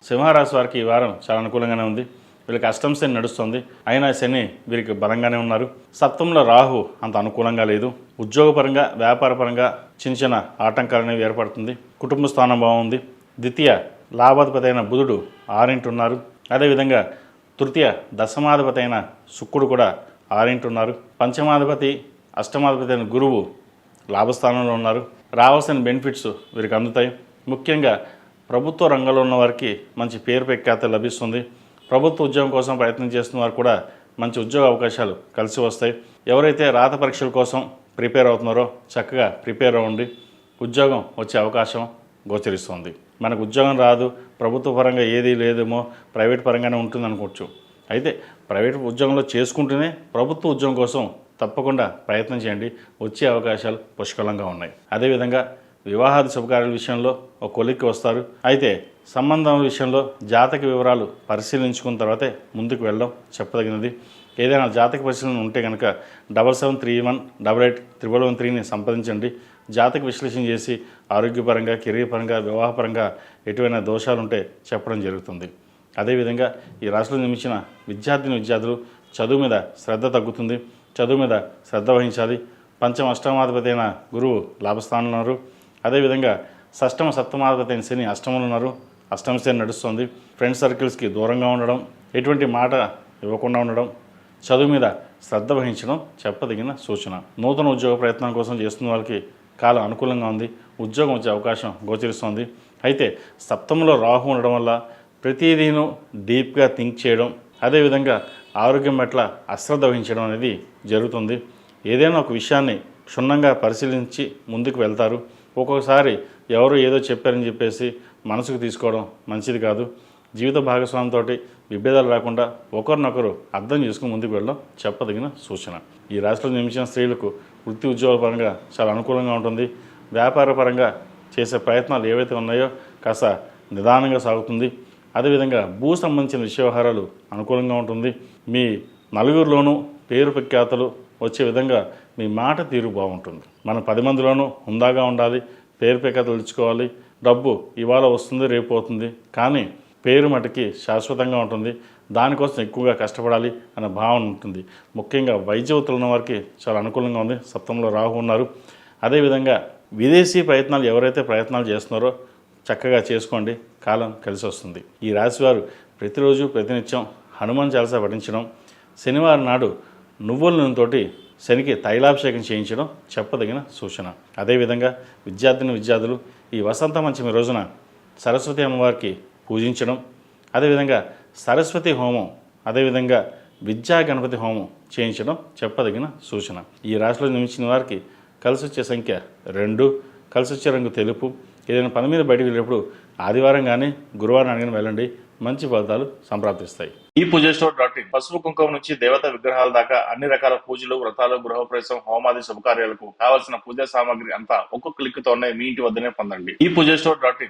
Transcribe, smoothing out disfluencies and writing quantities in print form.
సింహరాశి వారికి ఈ వారం చాలా అనుకూలంగానే ఉంది. వీళ్ళకి అష్టమ శని నడుస్తుంది. అయినా శని వీరికి బలంగానే ఉన్నారు. సప్తమంలో రాహు అంత అనుకూలంగా లేదు. ఉద్యోగపరంగా వ్యాపారపరంగా చిన్న చిన్న ఆటంకాలు అనేవి ఏర్పడుతుంది. కుటుంబ స్థానం బాగుంది. ద్వితీయ లాభాధిపతి అయిన బుధుడు 6 ఉన్నారు. అదేవిధంగా తృతీయ దశమాధిపతి అయిన శుక్రుడు కూడా 6 ఉన్నారు. పంచమాధిపతి అష్టమాధిపతి అయిన గురువు లాభస్థానంలో ఉన్నారు. రావాల్సిన బెనిఫిట్స్ వీరికి అందుతాయి. ముఖ్యంగా ప్రభుత్వ రంగంలో ఉన్న వారికి మంచి పేరు ప్రఖ్యాత లభిస్తుంది. ప్రభుత్వ ఉద్యోగం కోసం ప్రయత్నం చేస్తున్న వారు కూడా మంచి ఉద్యోగ అవకాశాలు కలిసి వస్తాయి. ఎవరైతే రాత పరీక్షల కోసం ప్రిపేర్ అవుతున్నారో చక్కగా ప్రిపేర్ అవ్వండి. ఉద్యోగం వచ్చే అవకాశం గోచరిస్తుంది. మనకు ఉద్యోగం రాదు, ప్రభుత్వ పరంగా ఏదీ లేదేమో, ప్రైవేట్ పరంగానే ఉంటుంది అనుకోవచ్చు. అయితే ప్రైవేట్ ఉద్యోగంలో చేసుకుంటూనే ప్రభుత్వ ఉద్యోగం కోసం తప్పకుండా ప్రయత్నం చేయండి. వచ్చే అవకాశాలు పుష్కలంగా ఉన్నాయి. అదేవిధంగా వివాహాది శుభకార్యాల విషయంలో ఒక కొలిక్కి వస్తారు. అయితే సంబంధం విషయంలో జాతక వివరాలు పరిశీలించుకున్న తర్వాతే ముందుకు వెళ్ళడం చెప్పదగినది. ఏదైనా జాతక పరిశీలన ఉంటే కనుక 7731881113ని సంప్రదించండి. జాతక విశ్లేషణ చేసి ఆరోగ్యపరంగా, కెరీర్ పరంగా, వివాహపరంగా ఎటువంటి దోషాలు ఉంటే చెప్పడం జరుగుతుంది. అదేవిధంగా ఈ రాశిలో నిర్మించిన విద్యార్థులు చదువు మీద శ్రద్ధ తగ్గుతుంది. చదువు మీద శ్రద్ధ వహించాలి. పంచమ అష్టమాధిపతి అయిన గురువు లాభస్థానంలో ఉన్నారు. అదేవిధంగా షష్టమ సప్తమాధిపతి అయిన శని అష్టమంలో ఉన్నారు. అష్టమ శని నడుస్తుంది. ఫ్రెండ్ సర్కిల్స్కి దూరంగా ఉండడం, ఎటువంటి మాట ఇవ్వకుండా ఉండడం, చదువు మీద శ్రద్ధ వహించడం చెప్పదగిన సూచన. నూతన ఉద్యోగ ప్రయత్నం కోసం చేస్తున్న వాళ్ళకి కాలం అనుకూలంగా ఉంది. ఉద్యోగం వచ్చే అవకాశం గోచరిస్తుంది. అయితే సప్తమంలో రాహు ఉండడం వల్ల ప్రతిదీను డీప్గా థింక్ చేయడం, అదేవిధంగా ఆరోగ్యం పట్ల అశ్రద్ధ వహించడం అనేది జరుగుతుంది. ఏదైనా ఒక విషయాన్ని క్షుణ్ణంగా పరిశీలించి ముందుకు వెళ్తారు. ఒక్కొక్కసారి ఎవరు ఏదో చెప్పారని చెప్పేసి మనసుకు తీసుకోవడం మంచిది కాదు. జీవిత భాగస్వామితో విభేదాలు రాకుండా ఒకరినొకరు అర్థం చేసుకుని ముందుకు వెళ్ళడం చెప్పదగిన సూచన. ఈ రాశిలో నిర్మించిన స్త్రీలకు వృత్తి ఉద్యోగ పరంగా చాలా అనుకూలంగా ఉంటుంది. వ్యాపార పరంగా చేసే ప్రయత్నాలు ఏవైతే ఉన్నాయో కాస్త నిదానంగా సాగుతుంది. అదేవిధంగా భూ సంబంధించిన విషయ వ్యవహారాలు అనుకూలంగా ఉంటుంది. మీ నలుగురిలోనూ పేరు ప్రఖ్యాతలు వచ్చే విధంగా మీ మాట తీరు బాగుంటుంది. మనం 10 మందిలోనూ హుందాగా ఉండాలి. పేరు ప్రఖ్యాతలు తెచ్చుకోవాలి. డబ్బు ఇవాళ వస్తుంది, రేపు పోతుంది, కానీ పేరు మటుకి శాశ్వతంగా ఉంటుంది. దానికోసం ఎక్కువగా కష్టపడాలి అనే భావన ఉంటుంది. ముఖ్యంగా వైద్యవృత్తులు ఉన్న వారికి చాలా అనుకూలంగా ఉంది. సప్తమంలో రాహు ఉన్నారు. అదేవిధంగా విదేశీ ప్రయత్నాలు ఎవరైతే ప్రయత్నాలు చేస్తున్నారో చక్కగా చేసుకోండి. కాలం కలిసి వస్తుంది. ఈ రాశివారు ప్రతిరోజు ప్రతినిత్యం హనుమాన్ చాలీసా పఠించడం, శనివారం నాడు నువ్వుల నూనెతోటి శనికి తైలాభిషేకం చేయించడం చెప్పదగిన సూచన. అదేవిధంగా విద్యార్థులు ఈ వసంత పంచమి రోజున సరస్వతి అమ్మవారికి పూజించడం, అదేవిధంగా సరస్వతి హోమం, అదేవిధంగా విద్యా గణపతి హోమం చేయించడం చెప్పదగిన సూచన. ఈ రాశిలో నిర్మించిన వారికి కలిసి వచ్చే సంఖ్య 2, కలిసి వచ్చే రంగు తెలుపు. ఏదైనా పని మీద బయటకు వెళ్ళినప్పుడు ఆదివారం కానీ గురువారం కానీ వెళ్ళండి. మంచి ఫలితాలు సంప్రాప్తిస్తాయి. ఈ పూజస్టోర్.in పసుపు కుంకుమ నుంచి దేవత విగ్రహాల దాకా అన్ని రకాల పూజలు, వ్రతాలు, గృహప్రవేశం, హోమాది శుభకార్యాలకు కావలసిన పూజా సామాగ్రి అంతా ఒక్కొక్క క్లిక్ తోనే మీ ఇంటి వద్దనే పొందండి. ఈ పూజస్టోర్.in